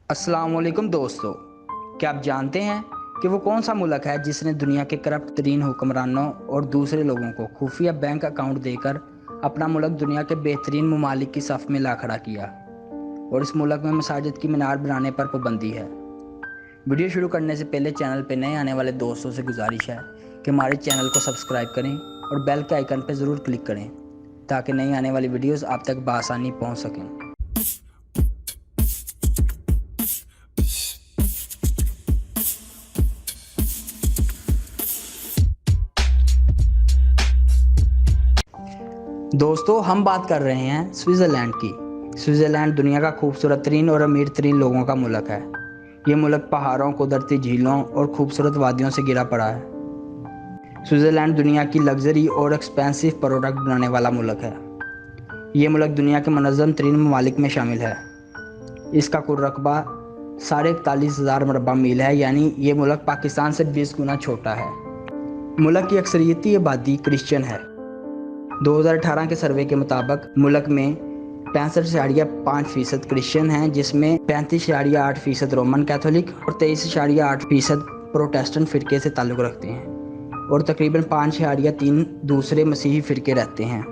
अस्सलाम वालेकुम दोस्तों, क्या आप जानते हैं कि वो कौन सा मुल्क है जिसने दुनिया के करप्ट तरीन हुक्मरानों और दूसरे लोगों को खुफिया बैंक अकाउंट देकर अपना मुल्क दुनिया के बेहतरीन ममालिक की सफ़ में ला खड़ा किया और इस मुल्क में मसाजिद की मीनार बनाने पर पाबंदी है। वीडियो शुरू करने से पहले चैनल पर नए आने वाले दोस्तों से गुजारिश है कि हमारे चैनल को सब्सक्राइब करें और बेल के आइकन पर ज़रूर क्लिक करें ताकि नई आने वाली वीडियोज़ आप तक बआसानी पहुँच सकें। दोस्तों, हम बात कर रहे हैं स्विट्ज़रलैंड की। स्विट्ज़रलैंड दुनिया का खूबसूरत तरीन और अमीर तरीन लोगों का मुल्क है। ये मुल्क पहाड़ों, कुदरती झीलों और खूबसूरत वादियों से घिरा पड़ा है। स्विट्ज़रलैंड दुनिया की लग्जरी और एक्सपेंसिव प्रोडक्ट बनाने वाला मुल्क है। ये मुल्क दुनिया के मुनज़्ज़म तरीन ममालिक में शामिल है। इसका कुल रकबा 41,500 मरबा मील है, यानी ये मुल्क पाकिस्तान से 20 गुना छोटा है। मुल्क की अक्सरियती आबादी क्रिश्चियन है। 2018 के सर्वे के मुताबिक मुल्क में 65.5% क्रिश्चियन हैं, जिसमें 35.8% रोमन कैथोलिक और 23.8% प्रोटेस्टेंट फ़िरके से ताल्लुक़ रखते हैं और तकरीबन 5.3 दूसरे मसीही फ़िरके रहते हैं।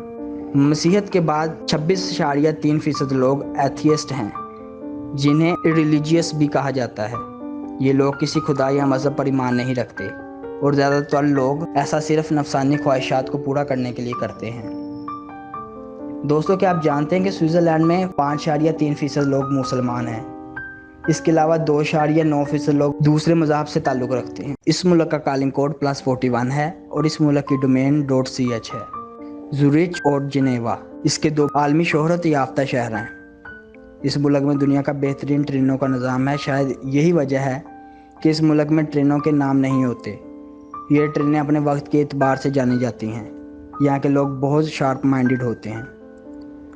मसीहत के बाद 26.3% लोग एथियस्ट हैं, जिन्हें इरिलीजियस भी कहा जाता है। ये लोग किसी खुदा या मज़हब पर ईमान नहीं रखते और ज़्यादातर लोग ऐसा सिर्फ नफसानी ख्वाहिशात को पूरा करने के लिए करते हैं। दोस्तों, क्या आप जानते हैं कि स्विट्ज़रलैंड में 5.3% लोग मुसलमान हैं। इसके अलावा 2.9% लोग दूसरे मज़हब से ताल्लुक़ रखते हैं। इस मुल्क का कॉलिंग कोड +41 है और इस मुल्क की डोमेन .ch है। ज़ुरिच और जिनेवा इसके दो आलमी शोहरत याफ्ता शहर हैं। इस मुल्क में दुनिया का बेहतरीन ट्रेनों का निज़ाम है। शायद यही वजह है कि इस मुल्क में ट्रेनों के नाम नहीं होते। ये ट्रेनें अपने वक्त के एतबार से जानी जाती हैं। यहाँ के लोग बहुत शार्प माइंडेड होते हैं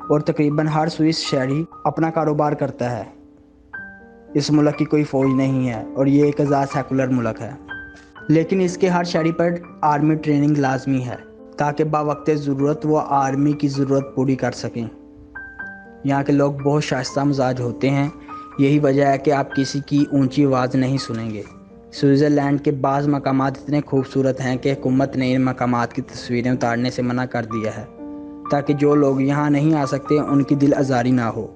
और तकरीबन हर स्विस शहरी अपना कारोबार करता है। इस मुल्क की कोई फ़ौज नहीं है और ये एक आज़ाद सेकुलर मुल्क है, लेकिन इसके हर शहरी पर आर्मी ट्रेनिंग लाजमी है ताकि बावक्त ज़रूरत वो आर्मी की ज़रूरत पूरी कर सकें। यहाँ के लोग बहुत शाइस्ता मिजाज होते हैं। यही वजह है कि आप किसी की ऊंची आवाज़ नहीं सुनेंगे। स्विट्ज़रलैंड के बाज़ मकामात इतने खूबसूरत हैं कि हुकूमत ने इन मकामात की तस्वीरें उतारने से मना कर दिया है ताकि जो लोग यहाँ नहीं आ सकते उनकी दिल आज़ारी ना हो।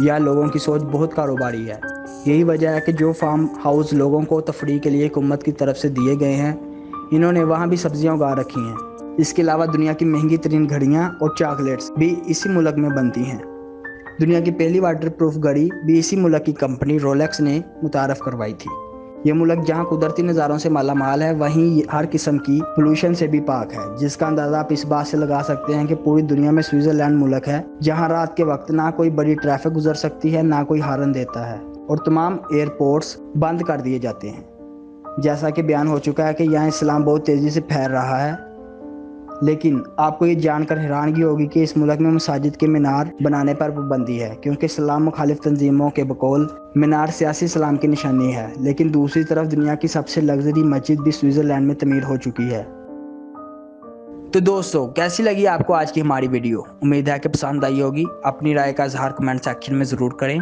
यह लोगों की सोच बहुत कारोबारी है। यही वजह है कि जो फार्म हाउस लोगों को तफरीह के लिए हुकूमत की तरफ से दिए गए हैं, इन्होंने वहाँ भी सब्जियाँ उगा रखी हैं। इसके अलावा दुनिया की महंगी तरीन घड़ियाँ और चॉकलेट्स भी इसी मुल्क में बनती हैं। दुनिया की पहली वाटर प्रूफ घड़ी भी इसी मुल्क की कंपनी रोलेक्स ने मुतारफ़ करवाई थी। ये मुल्क जहाँ कुदरती नज़ारों से माला माल है, वहीं हर किस्म की पोल्यूशन से भी पाक है, जिसका अंदाज़ा आप इस बात से लगा सकते हैं कि पूरी दुनिया में स्विट्ज़रलैंड मुल्क है जहाँ रात के वक्त ना कोई बड़ी ट्रैफिक गुजर सकती है, ना कोई हारन देता है और तमाम एयरपोर्ट्स बंद कर दिए जाते हैं। जैसा कि बयान हो चुका है कि यहाँ इस्लाम बहुत तेज़ी से फैल रहा है, लेकिन आपको ये जानकर हैरानगी होगी कि इस मुल्क में मसाजिद के मीनार बनाने पर पाबंदी है, क्योंकि इस्लाम मुखालिफ तंजीमों के बकौल मीनार सियासी इस्लाम की निशानी है। लेकिन दूसरी तरफ दुनिया की सबसे लग्जरी मस्जिद भी स्विट्ज़रलैंड में तमीर हो चुकी है। तो दोस्तों, कैसी लगी आपको आज की हमारी वीडियो? उम्मीद है कि पसंद आई होगी। अपनी राय का इजहार कमेंट सेक्शन में ज़रूर करें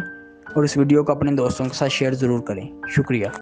और इस वीडियो को अपने दोस्तों के साथ शेयर ज़रूर करें। शुक्रिया।